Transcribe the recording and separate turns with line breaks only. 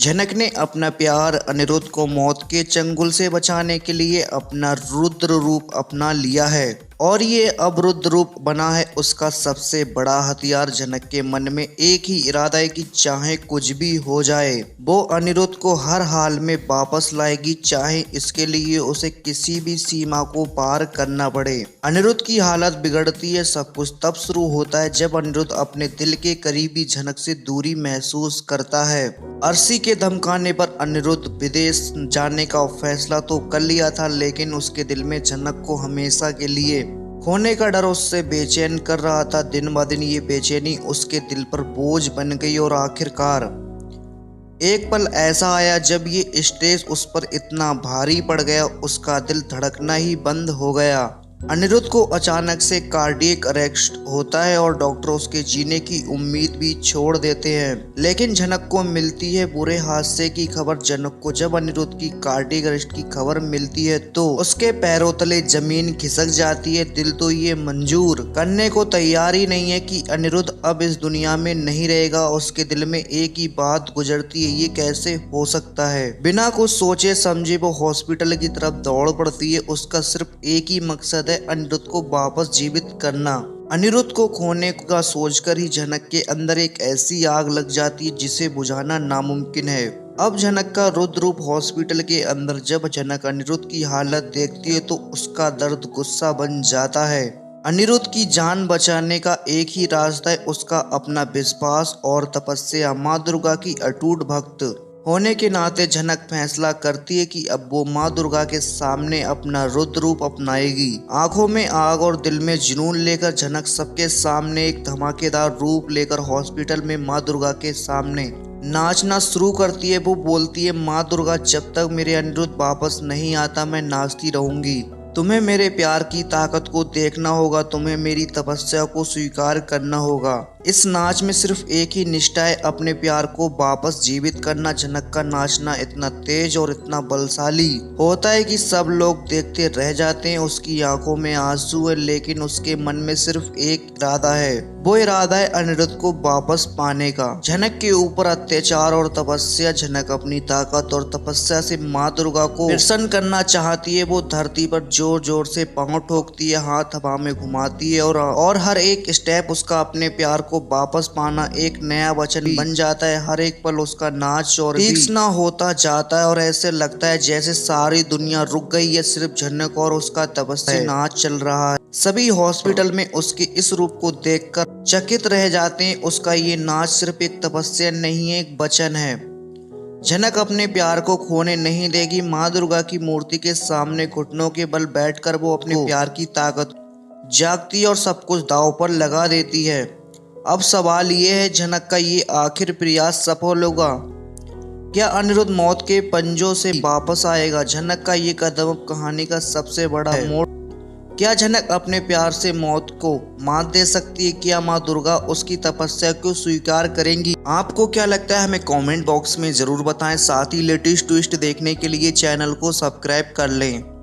जनक ने अपना प्यार अनिरुद्ध को मौत के चंगुल से बचाने के लिए अपना रुद्र रूप अपना लिया है और ये अब रुद्र रूप बना है उसका सबसे बड़ा हथियार। जनक के मन में एक ही इरादा है कि चाहे कुछ भी हो जाए वो अनिरुद्ध को हर हाल में वापस लाएगी, चाहे इसके लिए उसे किसी भी सीमा को पार करना पड़े। अनिरुद्ध की हालत बिगड़ती है। सब कुछ तब शुरू होता है जब अनिरुद्ध अपने दिल के करीबी जनक से दूरी महसूस करता है। अर्शी के धमकाने पर अनिरुद्ध विदेश जाने का फैसला तो कर लिया था, लेकिन उसके दिल में जनक को हमेशा के लिए खोने का डर उससे बेचैन कर रहा था। दिन ब दिन ये बेचैनी उसके दिल पर बोझ बन गई और आखिरकार एक पल ऐसा आया जब ये स्ट्रेस उस पर इतना भारी पड़ गया उसका दिल धड़कना ही बंद हो गया। अनिरुद्ध को अचानक से कार्डियक अरेस्ट होता है और डॉक्टर उसके जीने की उम्मीद भी छोड़ देते हैं, लेकिन जनक को मिलती है बुरे हादसे की खबर। जनक को जब अनिरुद्ध की कार्डियक अरेस्ट की खबर मिलती है तो उसके पैरों तले जमीन खिसक जाती है। दिल तो ये मंजूर करने को तैयार ही नहीं है कि अनिरुद्ध अब इस दुनिया में नहीं रहेगा। उसके दिल में एक ही बात गुजरती है, ये कैसे हो सकता है। बिना कुछ सोचे समझे वो हॉस्पिटल की तरफ दौड़ पड़ती है। उसका सिर्फ एक ही मकसद है, अनिरुद्ध को वापस जीवित करना। अनिरुद्ध को खोने का सोचकर ही जनक के अंदर एक ऐसी आग लग जाती है जिसे बुझाना नामुमकिन है। अब जनक का रुद्र रूप हॉस्पिटल के अंदर जब जनक अनिरुद्ध की हालत देखती है तो उसका दर्द गुस्सा बन जाता है। अनिरुद्ध की जान बचाने का एक ही रास्ता है, उसका अपना विश्वास और तपस्या। माँ दुर्गा की अटूट भक्त होने के नाते जनक फैसला करती है कि अब वो माँ दुर्गा के सामने अपना रुद्र रूप अपनाएगी। आंखों में आग और दिल में जुनून लेकर जनक सबके सामने एक धमाकेदार रूप लेकर हॉस्पिटल में माँ दुर्गा के सामने नाचना शुरू करती है। वो बोलती है, माँ दुर्गा, जब तक मेरे अनिरुद्ध वापस नहीं आता मैं नाचती रहूंगी। तुम्हें मेरे प्यार की ताकत को देखना होगा, तुम्हें मेरी तपस्या को स्वीकार करना होगा। इस नाच में सिर्फ एक ही निष्ठा है, अपने प्यार को वापस जीवित करना। जनक का नाचना इतना तेज और इतना बलशाली होता है कि सब लोग देखते रह जाते हैं। उसकी आंखों में आंसू है, लेकिन उसके मन में सिर्फ एक इरादा है, वो इरादा है अनिरुद्ध को वापस पाने का। जनक के ऊपर अत्याचार और तपस्या। जनक अपनी ताकत और तपस्या से माँ दुर्गा को प्रसन्न करना चाहती है। वो धरती पर जोर जोर से पांव ठोकती है, हाथ हवा में घुमाती है और हर एक स्टेप उसका अपने प्यार को वापस पाना एक नया वचन बन जाता है। हर एक पल उसका नाच और तीक्ष्ण होता जाता है और ऐसे लगता है जैसे सारी दुनिया रुक गई है, सिर्फ जनक और उसका तपस्या नाच चल रहा है। सभी हॉस्पिटल में उसके इस रूप को देखकर चकित रह जाते हैं। उसका ये नाच सिर्फ एक तपस्या नहीं है, एक वचन है। जनक अपने प्यार को खोने नहीं देगी। माँ दुर्गा की मूर्ति के सामने घुटनों के बल बैठकर वो अपने प्यार की ताकत जागती और सब कुछ दांव पर लगा देती है। अब सवाल ये है, जनक का ये आखिर प्रयास सफल होगा? क्या अनिरुद्ध मौत के पंजों से वापस आएगा? जनक का ये कदम अब कहानी का सबसे बड़ा मोड़। क्या जनक अपने प्यार से मौत को मात दे सकती है? क्या माँ दुर्गा उसकी तपस्या को स्वीकार करेंगी? आपको क्या लगता है हमें कमेंट बॉक्स में जरूर बताएं। साथ ही लेटेस्ट ट्विस्ट देखने के लिए चैनल को सब्सक्राइब कर लें।